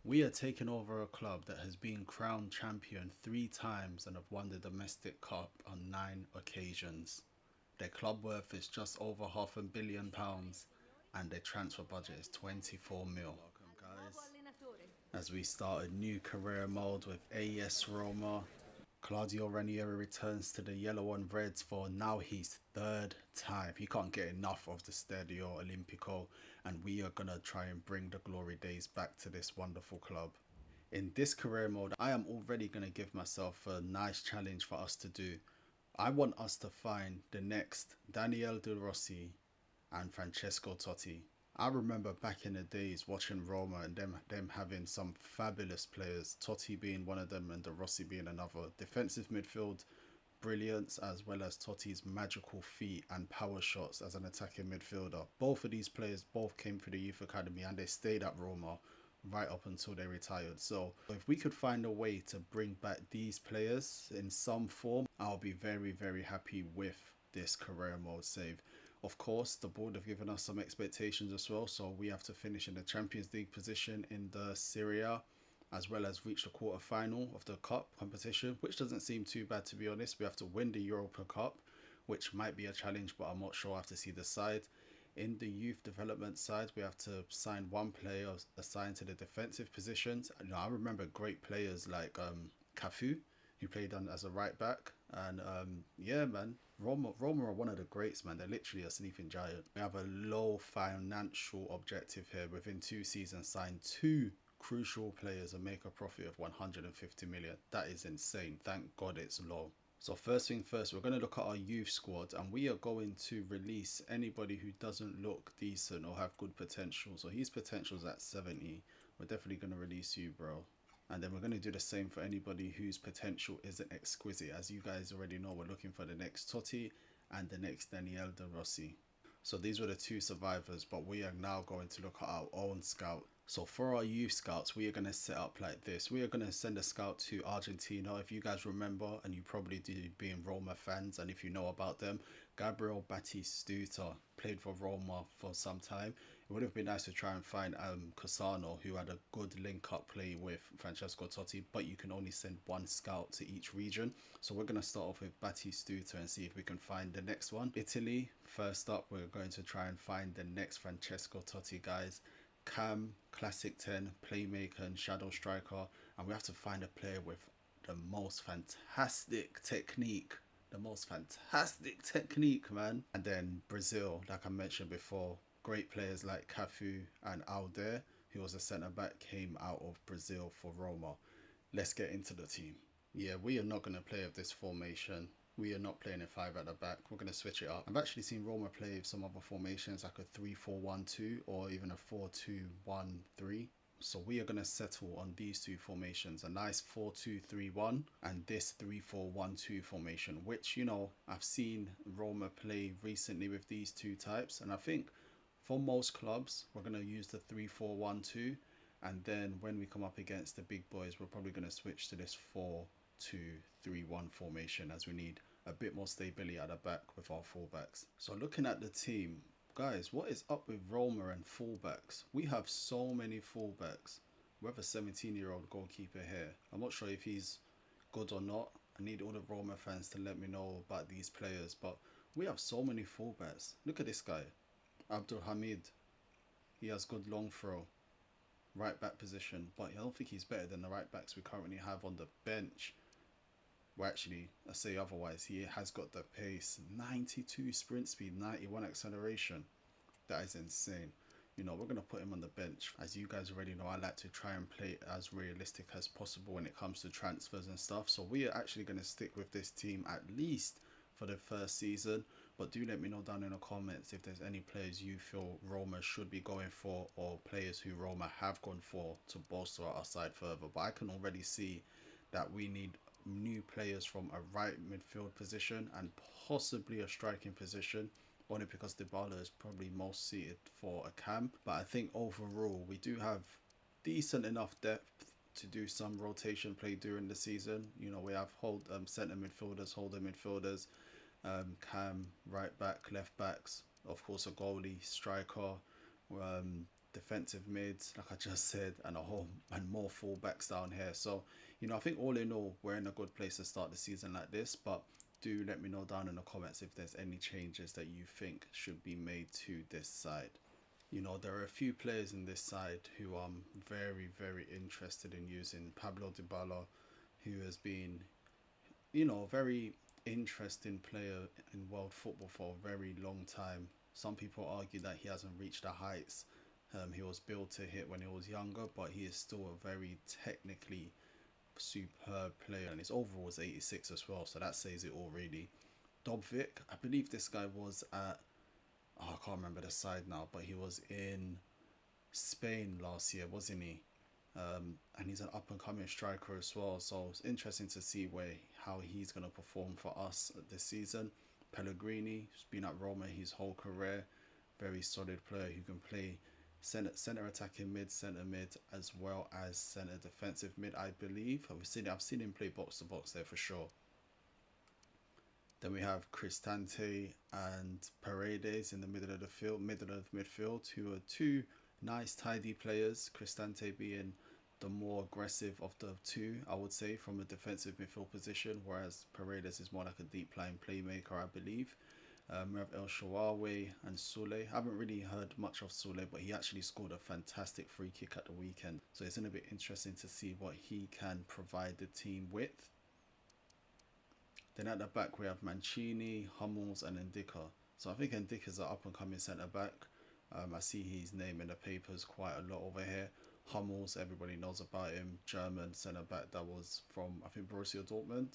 We are taking over a club that has been crowned champion 3 times and have won the domestic cup on 9 occasions. Their club worth is just over £500 million and their transfer budget is 24 mil. Welcome guys, as we start a new career mode with AS Roma. Claudio Ranieri returns to the yellow and reds for now his third time. He can't get enough of the Stadio Olimpico, and we are going to try and bring the glory days back to this wonderful club. In this career mode, I am already going to give myself a nice challenge for us to do. I want us to find the next Daniel De Rossi and Francesco Totti. I remember back in the days watching Roma and them having some fabulous players, Totti being one of them and De Rossi being another. Defensive midfield brilliance, as well as Totti's magical feet and power shots as an attacking midfielder. Both of these players both came through the youth academy and they stayed at Roma right up until they retired. So if we could find a way to bring back these players in some form, I'll be very happy with this career mode save. Of course, the board have given us some expectations as well, so we have to finish in the Champions League position in the Serie A, as well as reach the quarter final of the cup competition, which doesn't seem too bad, to be honest. We have to win the Europa Cup, which might be a challenge, but I'm not sure. I have to see the side. In the youth development side, we have to sign one player assigned to the defensive positions. I remember great players like Cafu, who played on as a right back, and yeah, man, Roma are one of the greats, man. They're literally a sleeping giant. We have a low financial objective here. Within 2 seasons, sign two crucial players and make a profit of 150 million. That is insane. Thank God it's low. So first thing first, we're going to look at our youth squad, and we are going to release anybody who doesn't look decent or have good potential. So his potential's at 70. We're definitely going to release you, bro. And then we're going to do the same for anybody whose potential isn't exquisite. As you guys already know, we're looking for the next Totti and the next Daniel De Rossi. So these were the two survivors, but we are now going to look at our own scout. So for our youth scouts, we are going to set up like this. We are going to send a scout to Argentina. If you guys remember, and you probably do being Roma fans, and if you know about them, Gabriel Batistuta played for Roma for some time. It would have been nice to try and find Cassano, who had a good link-up play with Francesco Totti, but you can only send one scout to each region. So we're going to start off with Batistuta and see if we can find the next one. Italy, first up, we're going to try and find the next Francesco Totti, guys. Cam, classic 10, playmaker and shadow striker, and we have to find a player with the most fantastic technique. The most fantastic technique, man. And then Brazil, like I mentioned before, great players like Cafu and Alder, who was a centre back, came out of Brazil for Roma. Let's get into the team. Yeah, we are not going to play with this formation. We are not playing a 5 at the back. We're going to switch it up. I've actually seen Roma play with some other formations like a 3-4-1-2 or even a 4-2-1-3. So we are going to settle on these two formations, a nice 4-2-3-1 and this 3-4-1-2 formation, which, you know, I've seen Roma play recently with these two types. And I think for most clubs, we're going to use the 3-4-1-2. And then when we come up against the big boys, we're probably going to switch to this 4-2-3-1 formation, as we need a bit more stability at the back with our fullbacks. So looking at the team, guys, what is up with Roma and fullbacks? We have so many fullbacks. We have a 17-year-old goalkeeper here. I'm not sure if he's good or not. I need all the Roma fans to let me know about these players, but we have so many fullbacks. Look at this guy, Abdul Hamid. He has good long throw, right back position, but I don't think he's better than the right backs we currently have on the bench. Well, actually, I say otherwise. He has got the pace, 92 sprint speed, 91 acceleration. That is insane. You know, we're going to put him on the bench. As you guys already know, I like to try and play as realistic as possible when it comes to transfers and stuff. So we are actually going to stick with this team at least for the first season. But do let me know down in the comments if there's any players you feel Roma should be going for, or players who Roma have gone for to bolster our side further. But I can already see that we need new players from a right midfield position and possibly a striking position, only because Dybala is probably most suited for a cam. But I think overall we do have decent enough depth to do some rotation play during the season. You know, we have centre midfielders, holding midfielders, cam, right back, left backs, of course a goalie, striker, defensive mids, like I just said, and a whole and more fullbacks down here. So, I think all in all, we're in a good place to start the season like this. But do let me know down in the comments if there's any changes that you think should be made to this side. There are a few players in this side who I'm very, very interested in using. Pablo Dybala, who has been, very interesting player in world football for a very long time. Some people argue that he hasn't reached the heights he was built to hit when he was younger, but he is still a very technically superb player, and his overall was 86 as well, so that says it all really. Dobvik, I believe this guy was at, oh, I can't remember the side now, but he was in Spain last year, wasn't he? And he's an up and coming striker as well. So it's interesting to see how he's going to perform for us this season. Pellegrini, who's been at Roma his whole career, very solid player who can play centre attacking mid, centre mid, as well as centre defensive mid, I believe. I've seen him play box to box there for sure. Then we have Cristante and Paredes in the middle of midfield, who are two nice, tidy players. Cristante being the more aggressive of the two, I would say, from a defensive midfield position, whereas Paredes is more like a deep lying playmaker, I believe. We have El Shaarawy and Soulé. I haven't really heard much of Soulé, but he actually scored a fantastic free kick at the weekend. So it's going to be interesting to see what he can provide the team with. Then at the back we have Mancini, Hummels and Ndicka. So I think Ndicka's an up and coming centre back. I see his name in the papers quite a lot over here. Hummels, everybody knows about him. German centre back that was from, I think, Borussia Dortmund.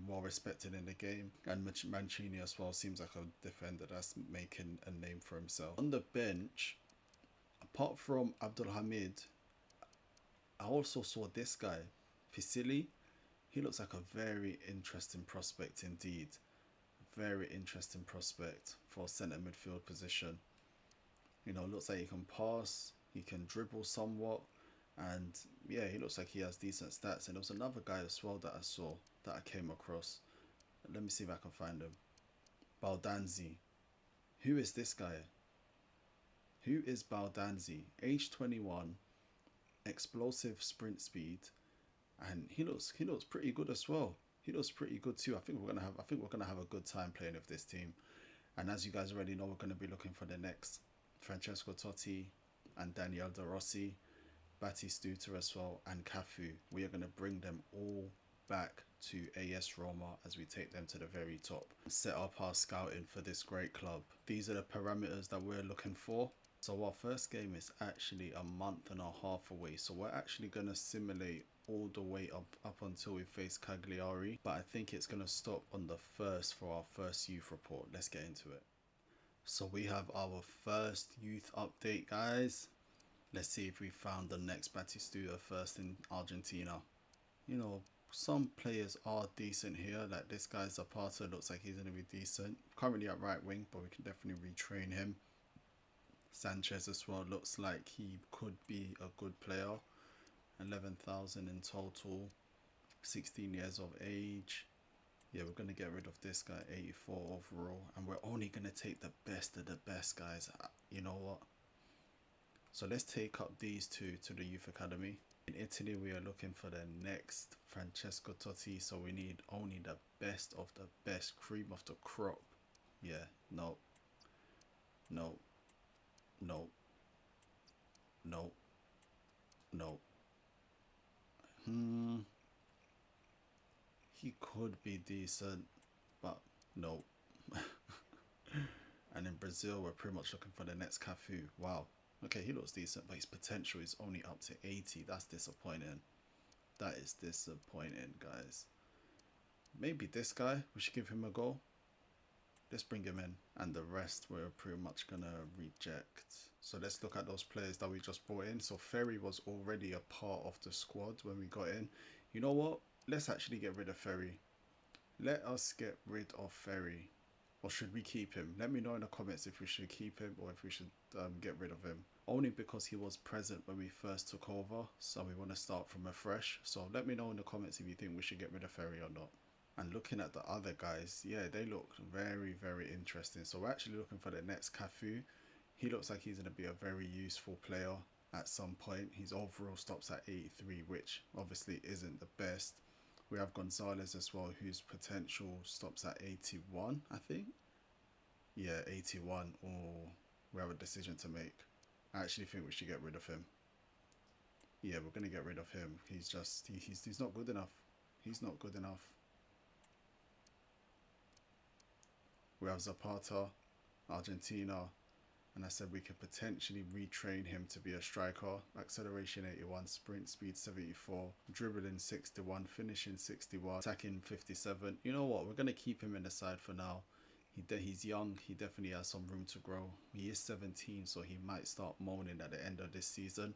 Well respected in the game. And Mancini as well seems like a defender that's making a name for himself. On the bench, apart from Abdulhamid, I also saw this guy, Pisili. He looks like a very interesting prospect indeed. Very interesting prospect for a centre midfield position. Looks like he can pass, he can dribble somewhat, and yeah, he looks like he has decent stats. And there was another guy as well that I saw, that I came across. Let me see if I can find him. Baldanzi. Who is this guy? Who is Baldanzi? Age 21, explosive sprint speed, and he looks pretty good as well. He looks pretty good too. I think we're gonna have a good time playing with this team. And as you guys already know, we're gonna be looking for the next Francesco Totti and Daniel De Rossi, Batistuta as well, and Cafu. We are gonna bring them all back to AS Roma as we take them to the very top. Set up our scouting for this great club. These are the parameters that we're looking for. So our first game is actually a month and a half away. So we're actually going to simulate all the way up until we face Cagliari. But I think it's going to stop on the 1st for our first youth report. Let's get into it. So we have our first youth update, guys. Let's see if we found the next Batistuta first in Argentina. Some players are decent here. Like this guy Zapata looks like he's going to be decent. Currently at right wing, but we can definitely retrain him. Sanchez as well looks like he could be a good player. 11,000 in total. 16 years of age. Yeah, we're going to get rid of this guy, 84 overall. And we're only going to take the best of the best, guys. You know what? So let's take up these two to the youth academy. In Italy, we are looking for the next Francesco Totti. So we need only the best of the best. Cream of the crop. Yeah, no. No. No. No. No. He could be decent, but no. And in Brazil, we're pretty much looking for the next Cafu. Wow. Okay, he looks decent, but his potential is only up to 80. That's disappointing. That is disappointing, guys. Maybe this guy, we should give him a go. Let's bring him in, and the rest we're pretty much gonna reject. So let's look at those players that we just brought in. So Ferry was already a part of the squad when we got in. You know what? Let's actually get rid of Ferry. Let us get rid of Ferry. Or should we keep him? Let me know in the comments if we should keep him or if we should get rid of him. Only because he was present when we first took over, so we want to start from afresh. So let me know in the comments if you think we should get rid of Ferry or not. And looking at the other guys, yeah, they look very, very interesting. So we're actually looking for the next Cafu. He looks like he's going to be a very useful player at some point. His overall stops at 83, which obviously isn't the best. We have Gonzalez as well, whose potential stops at 81, I think. Yeah, 81. Or we have a decision to make. I actually think we should get rid of him. Yeah, we're going to get rid of him. He's just, he's not good enough. He's not good enough. We have Zapata, Argentina, and I said we could potentially retrain him to be a striker. Acceleration 81, sprint speed 74, dribbling 61, finishing 61, attacking 57. You know what? We're going to keep him in the side for now. He's young. He definitely has some room to grow. He is 17, so he might start moaning at the end of this season.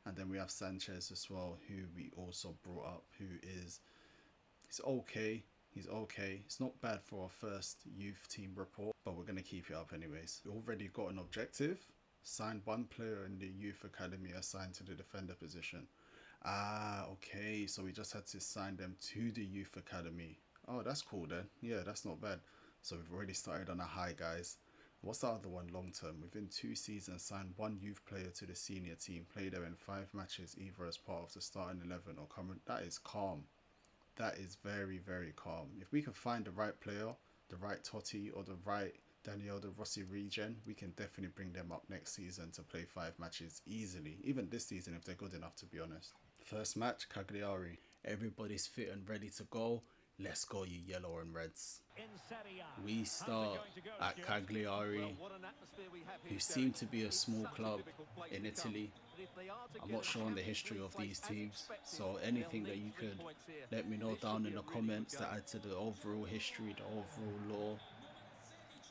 And then we have Sanchez as well, who we also brought up, who is, he's okay. He's okay. It's not bad for our first youth team report, but we're going to keep it up anyways. We already got an objective. Signed one player in the youth academy assigned to the defender position. Ah, okay. So we just had to sign them to the youth academy. Oh, that's cool then. Yeah, that's not bad. So we've already started on a high, guys. What's the other one long term? Within 2 seasons, signed one youth player to the senior team. Play them in 5 matches, either as part of the starting 11 or current. That is calm. That is very, very calm. If we can find the right player, the right Totti or the right Daniel, the Rossi regen, we can definitely bring them up next season to play 5 matches easily. Even this season if they're good enough, to be honest. First match, Cagliari. Everybody's fit and ready to go. Let's go, you yellow and reds. We start at Cagliari, who seem to be a small club in Italy. I'm not sure on the history of these teams, so anything that you could let me know down in the comments that add to the overall history, the overall lore.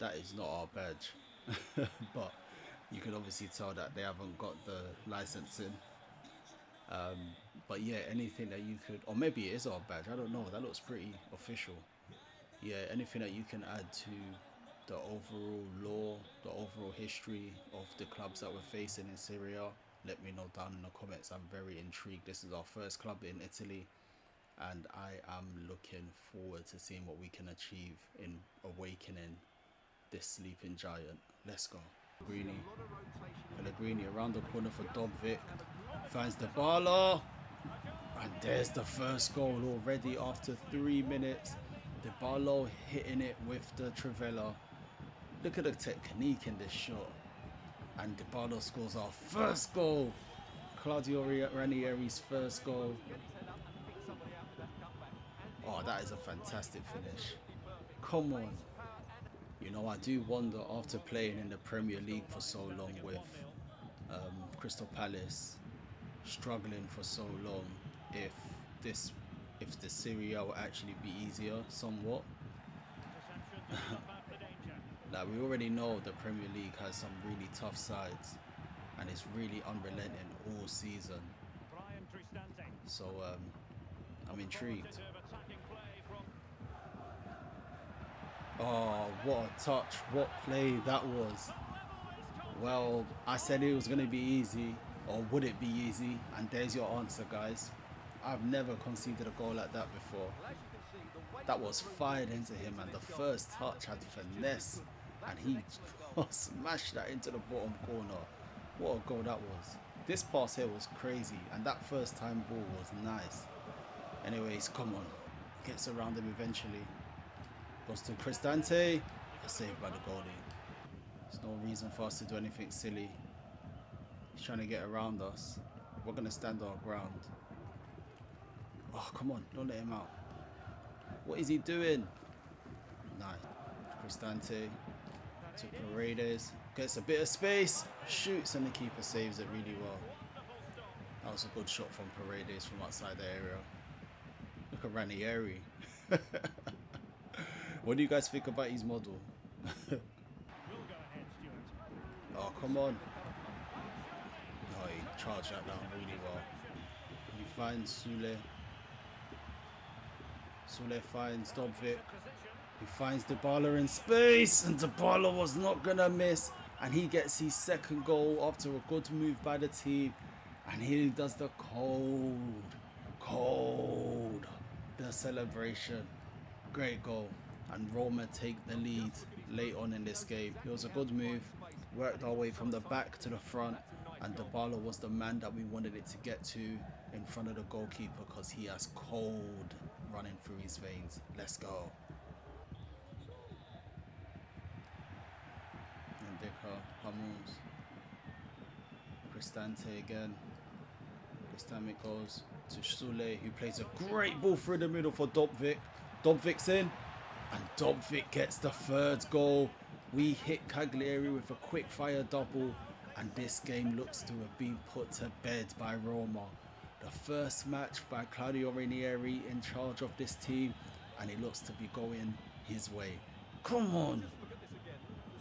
That is not our badge, but you can obviously tell that they haven't got the licensing. But yeah, anything that you could, or maybe it is our badge, I don't know, that looks pretty official. Yeah, anything that you can add to the overall lore, the overall history of the clubs that we're facing in Serie A, let me know down in the comments. I'm very intrigued. This is our first club in Italy, and I am looking forward to seeing what we can achieve in awakening this sleeping giant. Let's go. Pellegrini around the corner for Dobvik. Finds the Dybala. And there's the first goal already after 3 minutes. Dybala hitting it with the Trivela. Look at the technique in this shot. And Dybala scores our first goal. Claudio Ranieri's first goal. Oh, that is a fantastic finish. Come on. You know, I do wonder, after playing in the Premier League for so long with Crystal Palace, struggling for so long, if the Serie A will actually be easier somewhat. Like, we already know the Premier League has some really tough sides, and it's really unrelenting all season. So I'm intrigued. Oh, what a touch, what play that was. Well, I said it was going to be easy, or would it be easy? And there's your answer, guys. I've never conceded a goal like that before. That was fired into him, and the first touch had finesse, and he smashed that into the bottom corner. What a goal that was. This pass here was crazy, and that first time ball was nice. Anyways, come on. Gets around him eventually. Goes to Cristante. Saved by the goalie. There's no reason for us to do anything silly. He's trying to get around us. We're going to stand our ground. Oh, come on. Don't let him out. What is he doing? Nice. Cristante to Paredes. Gets a bit of space. Shoots, and the keeper saves it really well. That was a good shot from Paredes from outside the area. Look at Ranieri. What do you guys think about his model? Oh, come on. Oh, he charged that down really well. He finds Sule. Sule finds Dobvik. He finds Dybala in space, and Dybala was not going to miss. And he gets his second goal after a good move by the team. And he does the the celebration. Great goal. And Roma take the lead late on in this game. It was a good move. worked our way from the back to the front, and Dybala was the man that we wanted it to get to in front of the goalkeeper because he has cold running through his veins. Let's go. Ndeka, Hummels, Cristante again. This time it goes to Sule, who plays a great ball through the middle for Dobvik. Dobvik's in, and Dobvik gets the third goal. We hit Cagliari with a quick fire double, and this game looks to have been put to bed by Roma. The first match by Claudio Ranieri in charge of this team, and it looks to be going his way. Come on!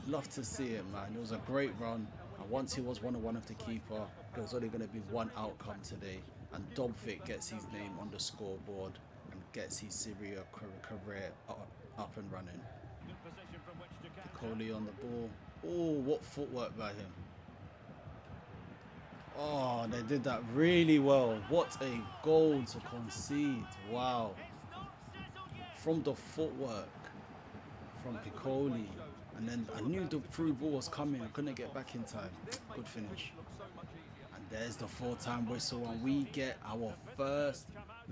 Love to see it, man. It was a great run, and once he was 1-1 of the keeper, there was only going to be one outcome today, and Dobvik gets his name on the scoreboard and gets his Serie A career up and running. Piccoli on the ball. Oh, what footwork by him. Oh, they did that really well. What a goal to concede. Wow. From the footwork from Piccoli. And then I knew the through ball was coming. I couldn't get back in time. Good finish. And there's the full-time whistle. And we get our first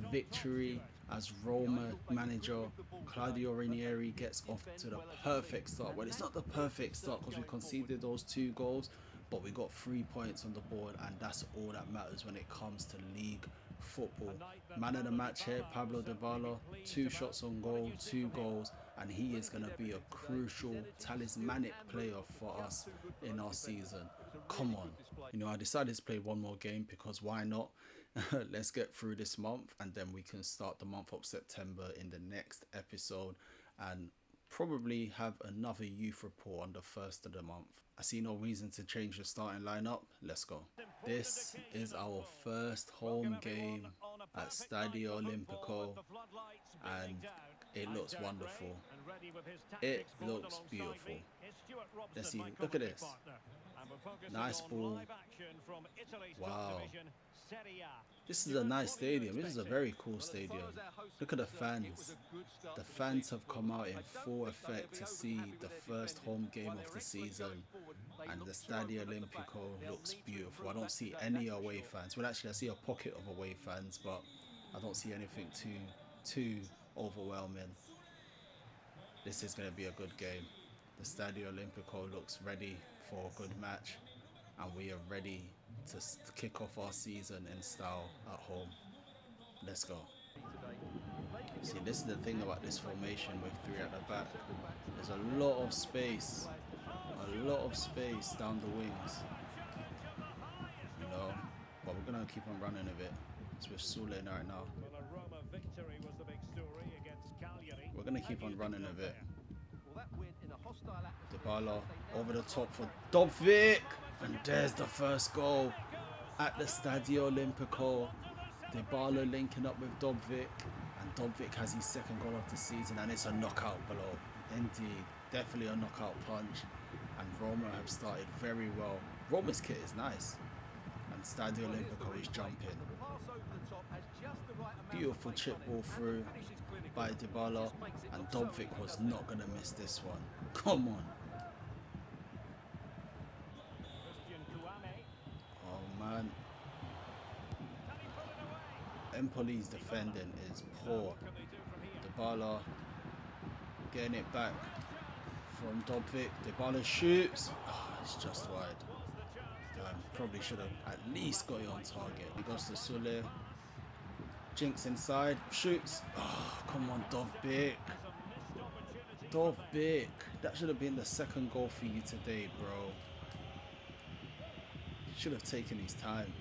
victory as Roma manager. Claudio Ranieri gets off to the perfect start. Well, it's not the perfect start because we conceded those 2 goals. But we got 3 points on the board, and that's all that matters when it comes to league football. Man of the match here, Pablo Dybala, 2 shots on goal, 2 goals, and he is going to be a crucial, talismanic player for us in our season. Come on. You know, I decided to play one more game because why not? Let's get through this month, and then we can start the month of September in the next episode and probably have another youth report on the 1st of the month. I see no reason to change the starting lineup. Let's go. This is our first home game at Stadio Olimpico, and it looks wonderful. It looks beautiful. Let's see. Look at this. Nice ball. Wow. This is a nice stadium. This is a very cool stadium. Look at the fans. The fans have come out in full effect to see the first home game of the season. And the Stadio Olimpico looks beautiful. I don't see any away fans. Well, actually, I see a pocket of away fans, but I don't see anything too overwhelming. This is going to be a good game. The Stadio Olimpico looks ready for a good match, and we are ready to kick off our season in style at home. Let's go. See, this is the thing about this formation with 3 at the back. There's a lot of space. A lot of space down the wings. You know, but we're going to keep on running a bit. It's with Sule right now. We're going to keep on running a bit. Dybala over the top for Dobvik, and there's the first goal at the Stadio Olimpico. Dybala linking up with Dobvik, and Dobvik has his 2nd goal of the season, and it's a knockout below. Indeed, definitely a knockout punch, and Roma have started very well. Roma's kit is nice, and Stadio Olimpico is jumping. Beautiful chip ball through by Dybala, and Dobvik was not going to miss this one. Come on. Oh man. Empoli's defending is poor. Dybala getting it back from Dobvik. Dybala shoots. Oh, it's just wide. Probably should have at least got it on target. He goes to Sule. Jinx inside, shoots. Oh, come on, Dobvik. Dobvik. That should have been the 2nd goal for you today, bro. Should have taken his time.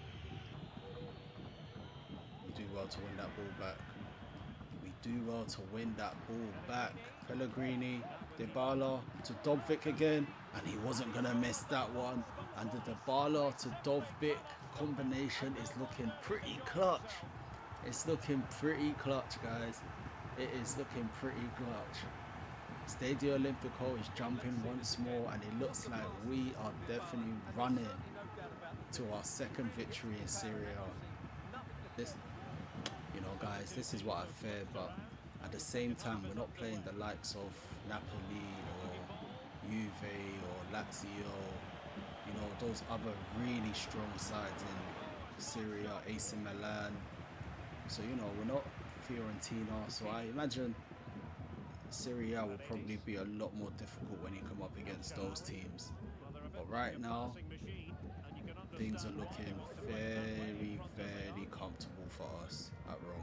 We do well to win that ball back. We do well to win that ball back. Pellegrini, Dybala to Dobvik again, and he wasn't going to miss that one. And the Dybala to Dobvik combination is looking pretty clutch. It's looking pretty clutch, guys. It is looking pretty clutch. Stadio Olimpico is jumping once more, and it looks like we are definitely running to our 2nd victory in Serie A. This, you know, guys, this is what I fear, but at the same time, we're not playing the likes of Napoli or Juve or Lazio those other really strong sides in Serie A, AC Milan. So, we're not Fiorentina. So I imagine Serie A will probably be a lot more difficult when you come up against those teams. But right now, things are looking very, very comfortable for us at Roma.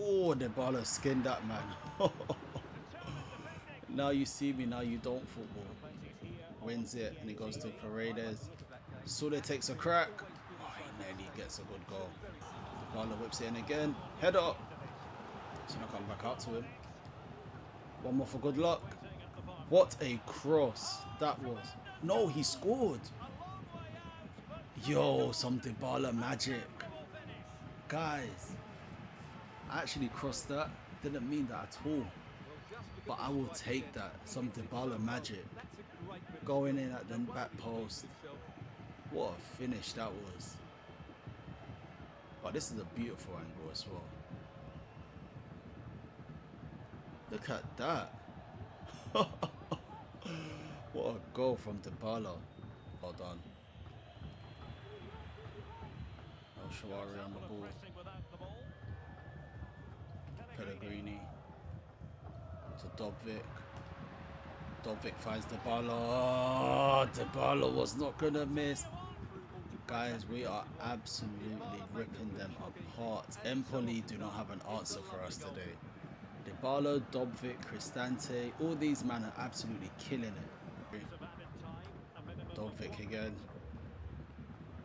Oh, Dybala skinned that man. Now you see me, now you don't football. Wins it, and he goes to Paredes. Sule takes a crack. Oh, he nearly gets a good goal. Dybala whips it in again. Head up. It's going to come back out to him. One more for good luck. What a cross that was. No, he scored. Yo, some Dybala magic. Guys, I actually crossed that. Didn't mean that at all. But I will take that. Some Dybala magic. Going in at the back post. What a finish that was. But this is a beautiful angle as well. Look at that. What a goal from Dybala. Well done. El Shawari on the ball. Pellegrini to Dobvik. Dobvik finds Dybala. Oh, Dybala was not going to miss. Guys, we are absolutely ripping them apart. Empoli do not have an answer for us today. Dybala, Dobvik, Cristante, all these men are absolutely killing it. Dobvik again.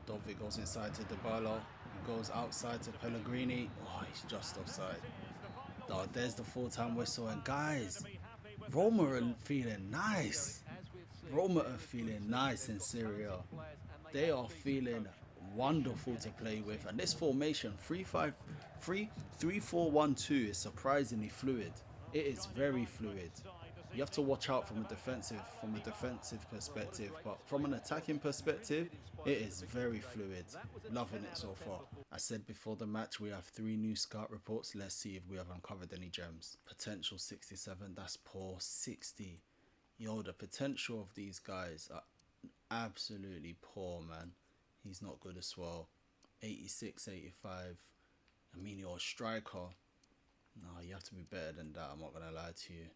Dobvik goes inside to Dybala. He goes outside to Pellegrini. Oh, he's just offside. Oh, there's the full-time whistle. And guys, Roma are feeling nice. Roma are feeling nice in Serie A. They are feeling wonderful to play with. And this formation, 3-4-1-2 is surprisingly fluid. It is very fluid. You have to watch out from a defensive perspective, but from an attacking perspective, it is very fluid. Loving it so far. I said before the match, we have 3 new scout reports. Let's see if we have uncovered any gems. Potential 67, that's poor. 60. Yo, the potential of these guys are absolutely poor, man. He's not good as well. 86, 85. I mean, you're a striker. No, you have to be better than that. I'm not going to lie to you.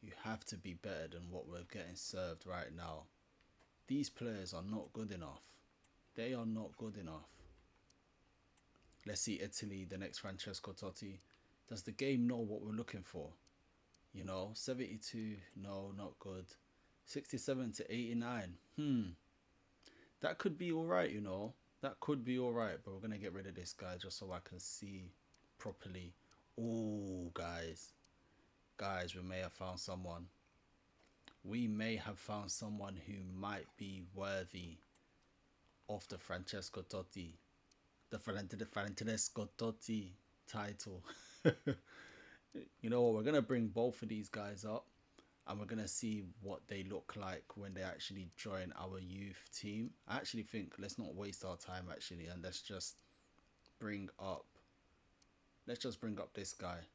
You have to be better than what we're getting served right now. These players are not good enough. They are not good enough. Let's see Italy, the next Francesco Totti. Does the game know what we're looking for? 72, no, not good. 67 to 89. That could be alright, That could be alright, but we're going to get rid of this guy just so I can see properly. Oh, guys. Guys, we may have found someone. We may have found someone who might be worthy of the Francesco Totti. The Francesco Totti title. You know what? We're going to bring both of these guys up. And we're going to see what they look like when they actually join our youth team. I actually think let's not waste our time actually. And let's just bring up this guy.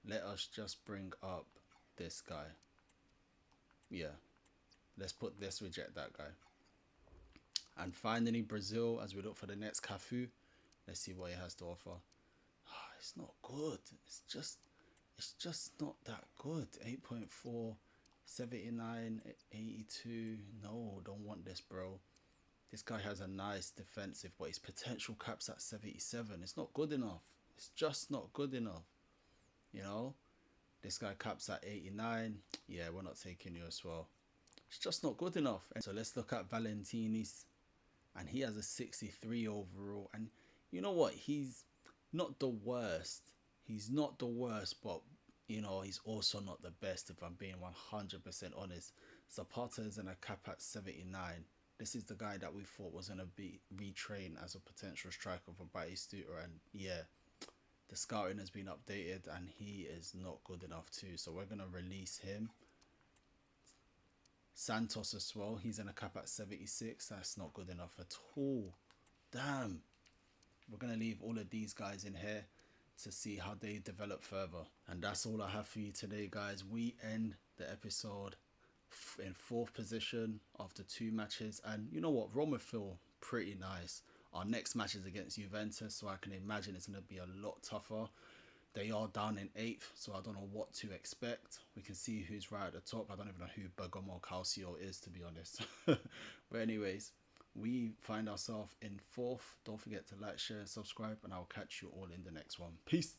Let us just bring up this guy. Yeah. Let's reject that guy. And finally, Brazil, as we look for the next Cafu. Let's see what he has to offer. It's not good. It's just not that good. 8.4, 79, 82. No, don't want this, bro. This guy has a nice defensive, but his potential caps at 77. It's not good enough. It's just not good enough. This guy caps at 89. Yeah, we're not taking you as well. It's just not good enough. So let's look at Valentini's. And he has a 63 overall. And you know what? He's not the worst. He's not the worst, but, he's also not the best, if I'm being 100% honest. Zapata is in a cap at 79. This is the guy that we thought was going to be retrained as a potential striker for Batistuta. And, yeah, the scouting has been updated, and he is not good enough too. So we're going to release him. Santos as well. He's in a cap at 76. That's not good enough at all. Damn. We're going to leave all of these guys in here. to see how they develop further. And that's all I have for you today, guys. We end the episode in fourth position after 2 matches, and you know what, Roma feel pretty nice. Our next match is against Juventus, so I can imagine it's going to be a lot tougher. They are down in 8th, so I don't know what to expect. We can see who's right at the top. I don't even know who Bergamo Calcio is, to be honest. But anyways, we find ourselves in 4th. Don't forget to like, share, and subscribe, and I'll catch you all in the next one. Peace.